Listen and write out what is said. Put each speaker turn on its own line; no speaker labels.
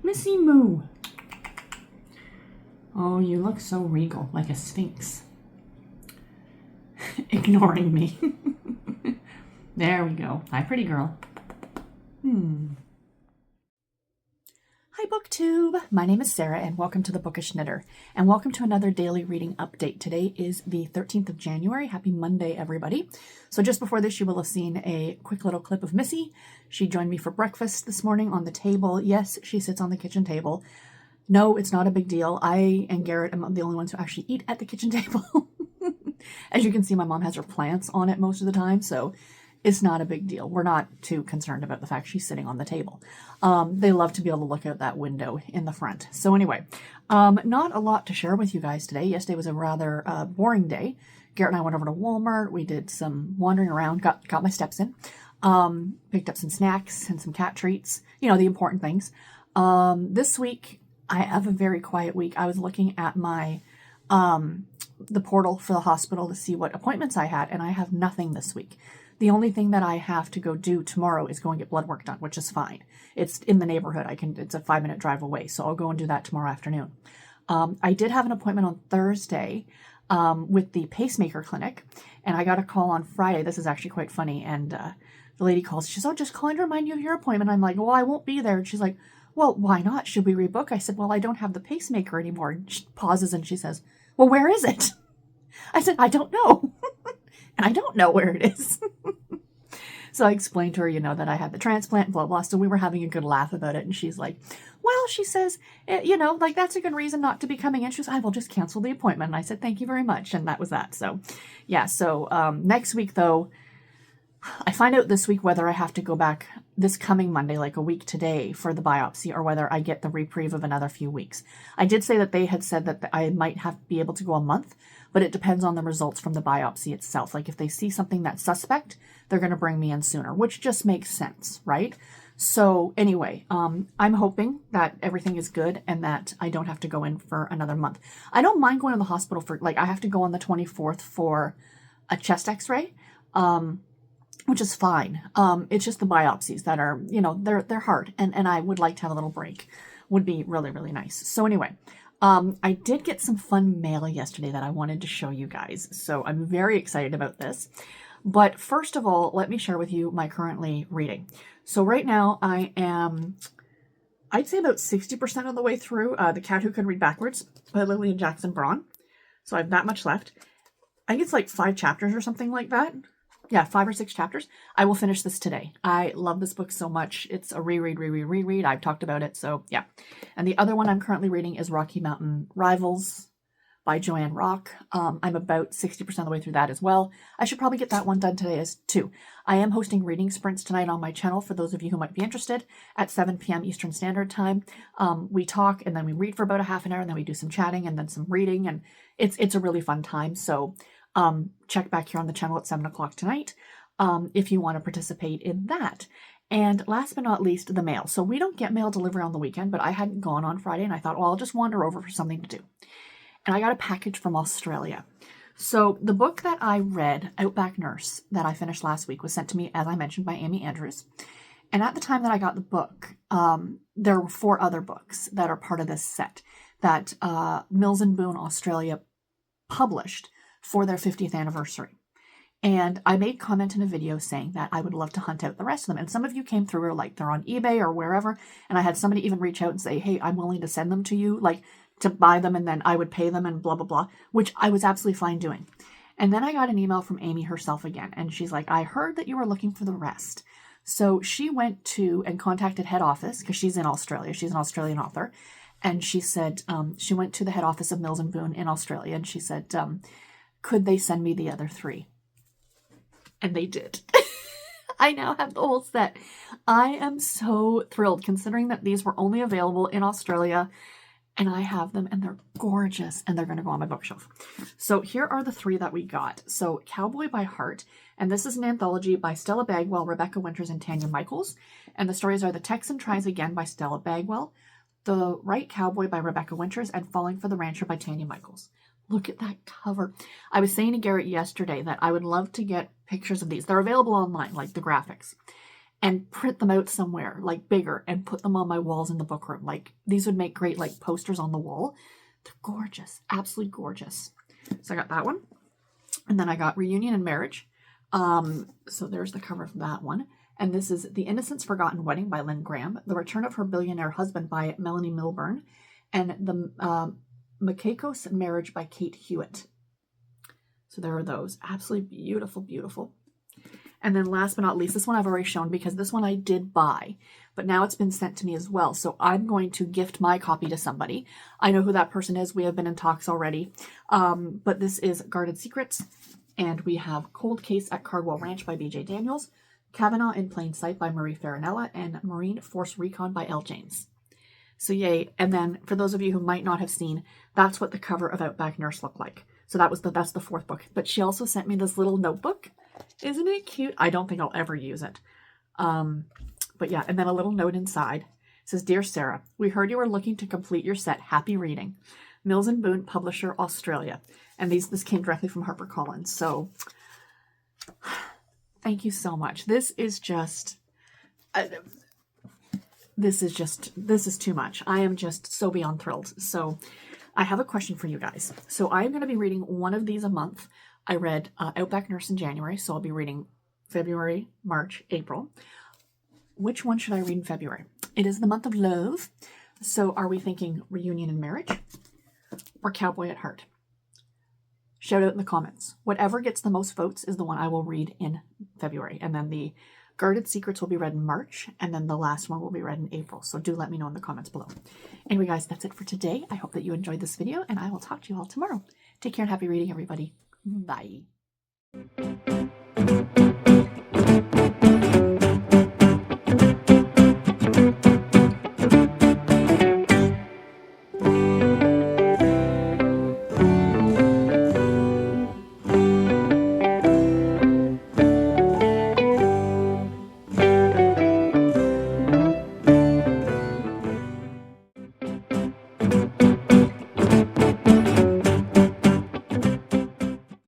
Missy Moo. Oh, you look so regal, like a sphinx. Ignoring me. There we go. Hi, pretty girl. Hi, BookTube. My name is Sarah, and welcome to the Bookish Knitter, and welcome to another daily reading update. Today is the 13th of January. Happy Monday, everybody. So just before this, you will have seen a quick little clip of Missy. She joined me for breakfast this morning on the table. Yes, she sits on the kitchen table. No, it's not a big deal. I and Garrett am the only ones who actually eat at the kitchen table. As you can see, my mom has her plants on it most of the time, so it's not a big deal. We're not too concerned about the fact she's sitting on the table. They love to be able to look out that window in the front. So anyway, not a lot to share with you guys today. Yesterday was a rather boring day. Garrett and I went over to Walmart. We did some wandering around, got my steps in, picked up some snacks and some cat treats, you know, the important things. This week, I have a very quiet week. I was looking at my the portal for the hospital to see what appointments I had, and I have nothing this week. The only thing that I have to go do tomorrow is go and get blood work done, which is fine. It's in the neighborhood. It's a 5-minute drive away, so I'll go and do that tomorrow afternoon. I did have an appointment on Thursday with the pacemaker clinic, and I got a call on Friday. This is actually quite funny, and the lady calls. She says, "Oh, just calling to remind you of your appointment." I'm like, "Well, I won't be there." And she's like, "Well, why not? Should we rebook?" I said, "Well, I don't have the pacemaker anymore." And she pauses and she says, "Well, where is it?" I said, "I don't know." And I don't know where it is. So I explained to her, you know, that I had the transplant, blah, blah. So we were having a good laugh about it. And she's like, "Well," she says, "you know, like that's a good reason not to be coming in." She says, "I will just cancel the appointment." And I said, "Thank you very much." And that was that. So yeah. So next week, though, I find out this week whether I have to go back this coming Monday, like a week today, for the biopsy, or whether I get the reprieve of another few weeks. I did say that they had said that I might be able to go a month, but it depends on the results from the biopsy itself. Like if they see something that's suspect, they're going to bring me in sooner, which just makes sense, right? So anyway, I'm hoping that everything is good and that I don't have to go in for another month. I don't mind going to the hospital for, like, I have to go on the 24th for a chest x-ray. Which is fine. It's just the biopsies that are, you know, they're hard, and I would like to have a little break. Would be really, really nice. So anyway, I did get some fun mail yesterday that I wanted to show you guys. So I'm very excited about this. But first of all, let me share with you my currently reading. So right now I am, I'd say about 60% of the way through The Cat Who Could Read Backwards by Lillian Jackson Braun. So I have that much left. I think it's like 5 chapters or something like that. Yeah, 5 or 6 chapters. I will finish this today. I love this book so much. It's a reread. I've talked about it, so yeah. And the other one I'm currently reading is Rocky Mountain Rivals by Joanne Rock. I'm about 60% of the way through that as well. I should probably get that one done today as too. I am hosting reading sprints tonight on my channel for those of you who might be interested at 7 p.m. Eastern Standard Time. We talk and then we read for about a half an hour, and then we do some chatting and then some reading, and it's a really fun time. So check back here on the channel at 7 o'clock tonight if you want to participate in that. And last but not least, the mail. So we don't get mail delivery on the weekend, but I hadn't gone on Friday, and I thought, well, I'll just wander over for something to do. And I got a package from Australia. So the book that I read, Outback Nurse, that I finished last week was sent to me, as I mentioned, by Amy Andrews. And at the time that I got the book, there were 4 other books that are part of this set that Mills and Boon Australia published for their 50th anniversary. And I made comment in a video saying that I would love to hunt out the rest of them. And some of you came through, or like they're on eBay or wherever. And I had somebody even reach out and say, "Hey, I'm willing to send them to you, like to buy them, and then I would pay them and blah, blah, blah," which I was absolutely fine doing. And then I got an email from Amy herself again. And she's like, "I heard that you were looking for the rest." So she went to and contacted head office, because she's in Australia. She's an Australian author. And she said, she went to the head office of Mills and Boon in Australia. And she said, could they send me the other 3? And they did. I now have the whole set. I am so thrilled, considering that these were only available in Australia, and I have them, and they're gorgeous, and they're going to go on my bookshelf. So here are the 3 that we got. So Cowboy by Heart, and this is an anthology by Stella Bagwell, Rebecca Winters, and Tanya Michaels. And the stories are The Texan Tries Again by Stella Bagwell, The Right Cowboy by Rebecca Winters, and Falling for the Rancher by Tanya Michaels. Look at that cover. I was saying to Garrett yesterday that I would love to get pictures of these. They're available online, like the graphics. and print them out somewhere, like bigger, and put them on my walls in the book room. Like, these would make great like posters on the wall. They're gorgeous, absolutely gorgeous. So I got that one. And then I got Reunion and Marriage. So there's the cover of that one. And this is The Innocent's Forgotten Wedding by Lynn Graham, The Return of Her Billionaire Husband by Melanie Milburn, and The Makakos Marriage by Kate Hewitt. So there are those. Absolutely beautiful, beautiful. And then last but not least, this one I've already shown because this one I did buy, but now it's been sent to me as well. So I'm going to gift my copy to somebody. I know who that person is. We have been in talks already. But this is Guarded Secrets. And we have Cold Case at Cardwell Ranch by B.J. Daniels, Kavanaugh in Plain Sight by Marie Farinella, and Marine Force Recon by L. James. So yay. And then for those of you who might not have seen, that's what the cover of Outback Nurse looked like. So that's the fourth book. But she also sent me this little notebook. Isn't it cute? I don't think I'll ever use it. But yeah, and then a little note inside. It says, Dear Sarah, we heard you were looking to complete your set. Happy reading. Mills and Boon, Publisher, Australia. And this came directly from HarperCollins. So thank you so much. This is too much. I am just so beyond thrilled. So I have a question for you guys. So I'm going to be reading one of these a month. I read Outback Nurse in January, so I'll be reading February, March, April. Which one should I read in February? It is the month of love. So are we thinking Reunion and Marriage or Cowboy at Heart? Shout out in the comments. Whatever gets the most votes is the one I will read in February. And then the Guarded Secrets will be read in March. And then the last one will be read in April. So do let me know in the comments below. Anyway, guys, that's it for today. I hope that you enjoyed this video. And I will talk to you all tomorrow. Take care and happy reading, everybody. Bye.